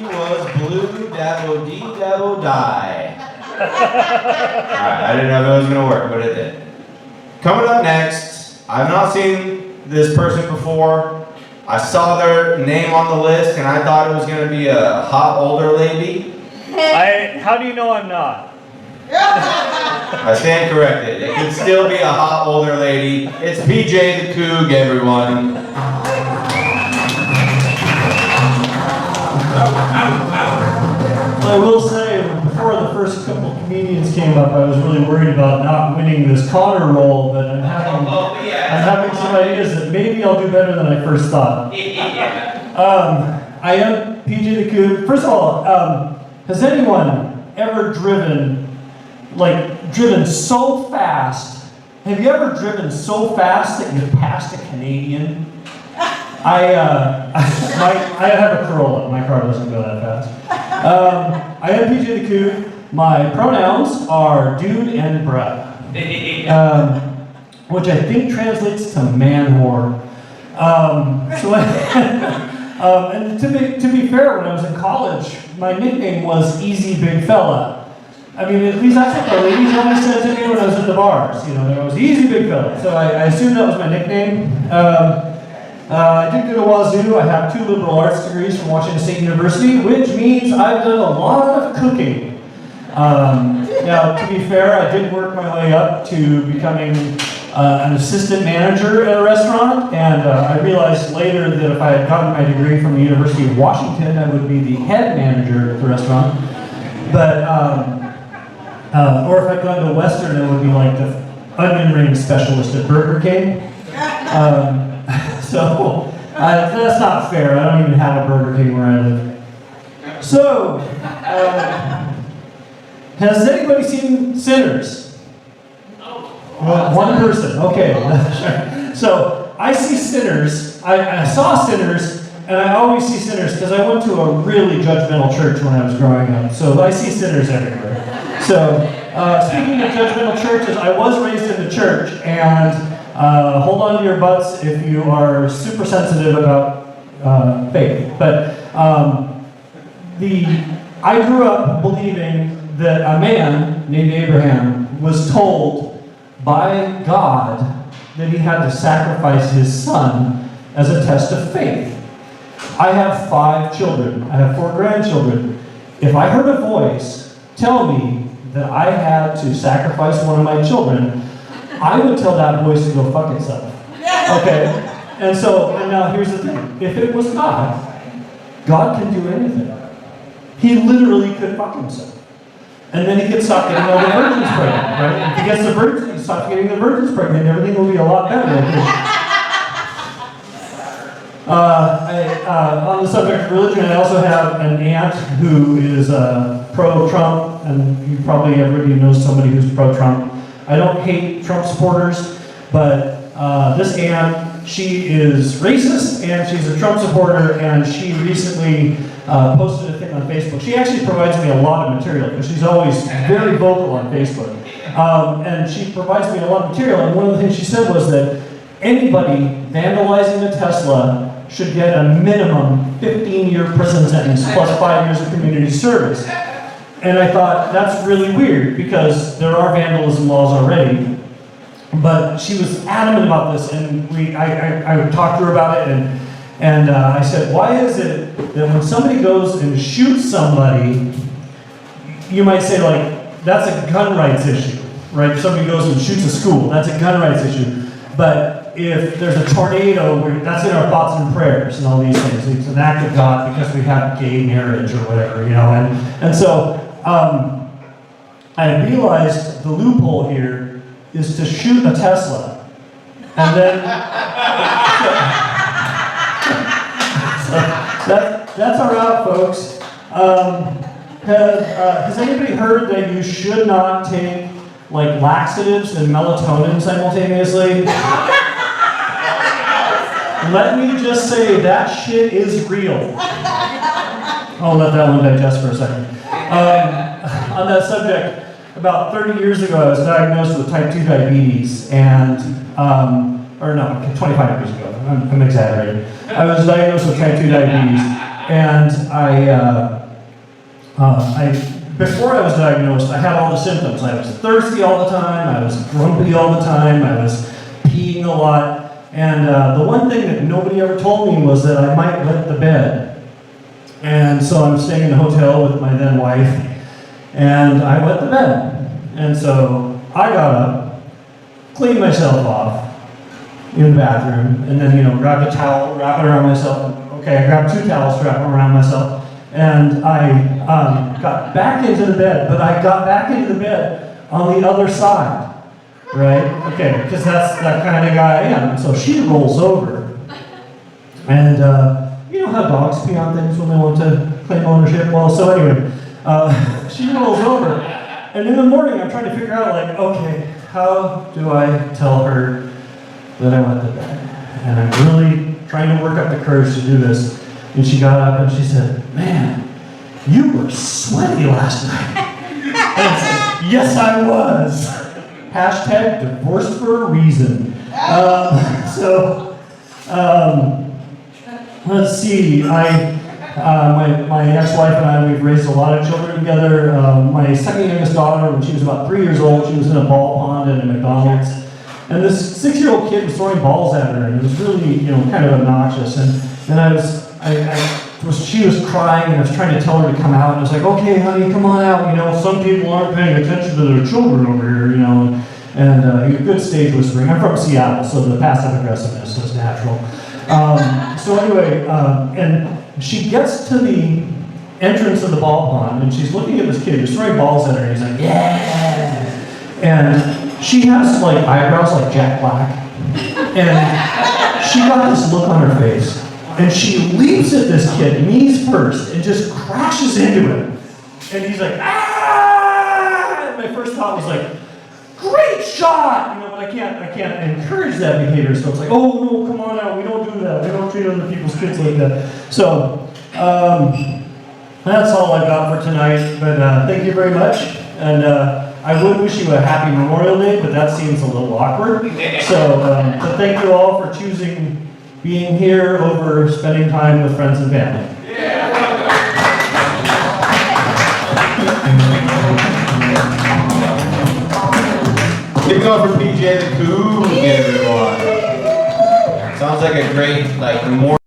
was blue, dabble dee, dabble die. Alright, I didn't know if it was going to work, but it did. Coming up next, I've not seen this person before. I saw their name on the list and I thought it was going to be a hot older lady. How do you know I'm not? I stand corrected. It could still be a hot older lady. It's PJ the Coug, everyone. I will say, before the first couple of comedians came up, I was really worried about not winning this Connor role, but I'm having some ideas that maybe I'll do better than I first thought. I am PJ the Coug. First of all, has anyone ever driven so fast? Have you ever driven so fast that you passed a Canadian? I have a Corolla. My car doesn't go that fast. I am PJ the Coug. My pronouns are dude and bruh, which I think translates to man whore. And to be fair, when I was in college, my nickname was Easy Big Fella. I mean, at least that's what the ladies always said to me when I was at the bars. You know, I was Easy Big Fella. So I assumed that was my nickname. I did go to Wazoo. I have 2 liberal arts degrees from Washington State University, which means I've done a lot of cooking. Now, to be fair, I did work my way up to becoming an assistant manager at a restaurant, and I realized later that if I had gotten my degree from the University of Washington, I would be the head manager at the restaurant. But, or if I'd gone to Western, it would be like the onion ring specialist at Burger King. So, that's not fair. I don't even have a Burger King where I live. So, has anybody seen Sinners? Well, one person, okay. So, I see Sinners. I saw Sinners, and I always see Sinners because I went to a really judgmental church when I was growing up. So, I see Sinners everywhere. So, speaking of judgmental churches, I was raised in the church, and hold on to your butts if you are super sensitive about faith. But I grew up believing that a man named Abraham was told by God that he had to sacrifice his son as a test of faith. I have 5 children. I have 4 grandchildren. If I heard a voice tell me that I had to sacrifice one of my children, I would tell that voice to go fuck itself. Okay? And now here's the thing. If it was God, God can do anything. He literally could fuck himself. And then he could stop getting all the virgins pregnant, right? If he gets the virgins, he stops getting the virgins pregnant, everything will be a lot better. On the subject of religion, I also have an aunt who is pro-Trump, and everybody knows somebody who's pro-Trump. I don't hate Trump supporters, but this aunt, she is racist, and she's a Trump supporter, and she recently posted a thing on Facebook. She actually provides me a lot of material, because she's always very vocal on Facebook. And she provides me a lot of material, and one of the things she said was that anybody vandalizing a Tesla should get a minimum 15-year prison sentence plus 5 years of community service. And I thought, that's really weird, because there are vandalism laws already. But she was adamant about this, and I talked to her about it, and I said, why is it that when somebody goes and shoots somebody, you might say, like, that's a gun rights issue, right? If somebody goes and shoots a school, that's a gun rights issue. But if there's a tornado, that's in our thoughts and prayers and all these things. It's an act of God because we have gay marriage or whatever, you know. And so I realized the loophole here is to shoot a Tesla. And then, that's our out, folks. Has anybody heard that you should not take like laxatives and melatonin simultaneously? Let me just say that shit is real. I'll let that one digest for a second. On that subject, about 30 years ago, I was diagnosed with type 2 diabetes, and, 25 years ago, I'm exaggerating. I was diagnosed with type 2 diabetes, And before I was diagnosed, I had all the symptoms. I was thirsty all the time, I was grumpy all the time, I was peeing a lot. And the one thing that nobody ever told me was that I might wet the bed. And so I'm staying in a hotel with my then wife, and I wet the bed. And so I got up, cleaned myself off in the bathroom, and then, grabbed a towel, wrap it around myself. Okay, I grabbed 2 towels, wrap them around myself, and I got back into the bed, but I got back into the bed on the other side, right? Okay, because that's that kind of guy I am. And so she rolls over, and you know how dogs pee on things when they want to claim ownership? Well, so anyway, she rolls over, and in the morning I'm trying to figure out, like, okay, how do I tell her that I went to bed? And I'm really trying to work up the courage to do this. And she got up and she said, "Man, you were sweaty last night." And I said, "Yes, I was." Hashtag divorced for a reason. Let's see. My ex-wife and I, we've raised a lot of children together. My second youngest daughter, when she was about 3 years old, she was in a ball pond at a McDonald's. And this 6-year-old kid was throwing balls at her, and it was really, kind of obnoxious. And she was crying, and I was trying to tell her to come out. And I was like, "Okay, honey, come on out. Some people aren't paying attention to their children over here, And he was good stage whispering. I'm from Seattle, so the passive aggressiveness was natural. So anyway, and she gets to the entrance of the ball pond, and she's looking at this kid who's throwing balls at her, and he's like, "Yeah!" And she has eyebrows like Jack Black, and she got this look on her face, and she leaps at this kid, knees first, and just crashes into him. And he's like, "Ah!" And my first thought was like, "Great shot!" But I can't encourage that behavior. So it's like, "Oh no, come on out. We don't do that. We don't treat other people's kids like that." So that's all I got for tonight. But thank you very much. And I would wish you a happy Memorial Day, but that seems a little awkward. So thank you all for choosing being here over spending time with friends and family. Give it up for PJ the Coug, everyone. Sounds like a great, memorial.